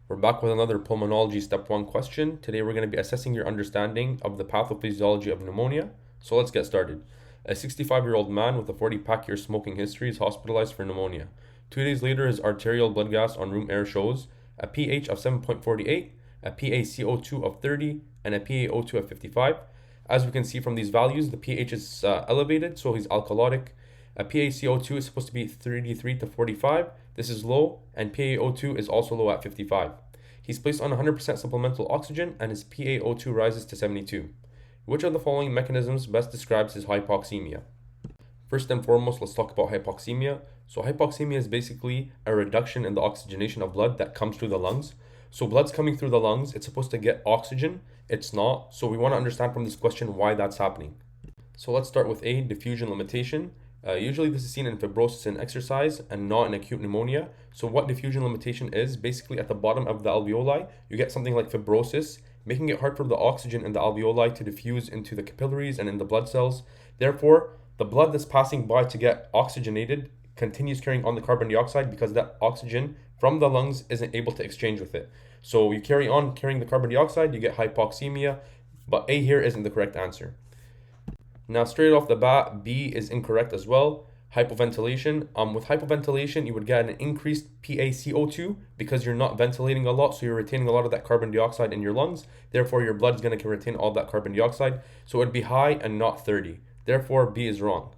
We're back with another pulmonology step 1 question. Today we're going to be assessing your understanding of the pathophysiology of pneumonia. So let's get started. A 65-year-old man with a 40-pack year smoking history is hospitalized for pneumonia. 2 days later, his arterial blood gas on room air shows a pH of 7.48, a PaCO2 of 30, and a PaO2 of 55. As we can see from these values, the pH is elevated, so he's alkalotic. A PaCO2 is supposed to be 33 to 45. This is low, and PaO2 is also low at 55. He's placed on 100% supplemental oxygen, and his PaO2 rises to 72. Which of the following mechanisms best describes his hypoxemia? First and foremost, let's talk about hypoxemia. So hypoxemia is basically a reduction in the oxygenation of blood that comes through the lungs. So blood's coming through the lungs, it's supposed to get oxygen, it's not. So we want to understand from this question why that's happening. So let's start with A, diffusion limitation. Usually this is seen in fibrosis and exercise and not in acute pneumonia. So what diffusion limitation is, basically at the bottom of the alveoli, you get something like fibrosis, making it hard for the oxygen in the alveoli to diffuse into the capillaries and in the blood cells. Therefore, the blood that's passing by to get oxygenated continues carrying on the carbon dioxide because that oxygen from the lungs isn't able to exchange with it. So you carry on carrying the carbon dioxide, you get hypoxemia, but A here isn't the correct answer. Now, straight off the bat, B is incorrect as well. Hypoventilation. With hypoventilation, you would get an increased PaCO2 because you're not ventilating a lot, so you're retaining a lot of that carbon dioxide in your lungs. Therefore, your blood is going to retain all that carbon dioxide, so it would be high and not 30. Therefore, B is wrong.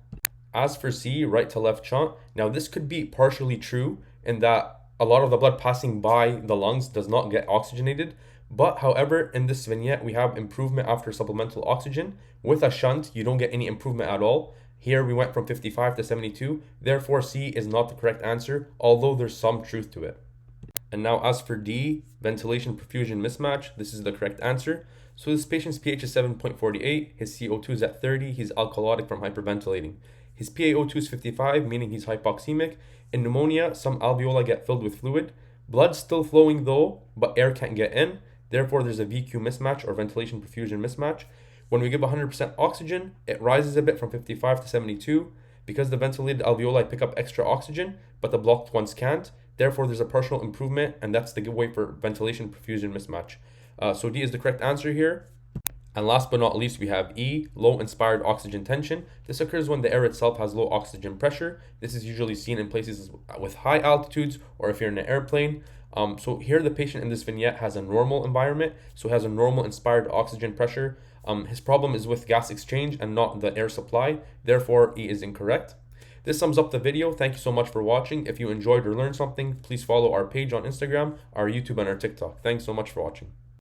As for C, right to left shunt, now this could be partially true in that a lot of the blood passing by the lungs does not get oxygenated. But however, in this vignette, we have improvement after supplemental oxygen. With a shunt, you don't get any improvement at all. Here we went from 55 to 72. Therefore, C is not the correct answer, although there's some truth to it. And now as for D, ventilation perfusion mismatch, this is the correct answer. So this patient's pH is 7.48, his CO2 is at 30, he's alkalotic from hyperventilating. His PaO2 is 55, meaning he's hypoxemic. In pneumonia, some alveoli get filled with fluid. Blood's still flowing though, but air can't get in. Therefore, there's a VQ mismatch or ventilation perfusion mismatch. When we give 100% oxygen, it rises a bit from 55 to 72 because the ventilated alveoli pick up extra oxygen, but the blocked ones can't. Therefore, there's a partial improvement, and that's the giveaway for ventilation perfusion mismatch. So D is the correct answer here. And last but not least, we have E, low inspired oxygen tension. This occurs when the air itself has low oxygen pressure. This is usually seen in places with high altitudes or if you're in an airplane. So here the patient in this vignette has a normal environment, so has a normal inspired oxygen pressure. His problem is with gas exchange and not the air supply. Therefore, E is incorrect. This sums up the video. Thank you so much for watching. If you enjoyed or learned something, please follow our page on Instagram, our YouTube, and our TikTok. Thanks so much for watching.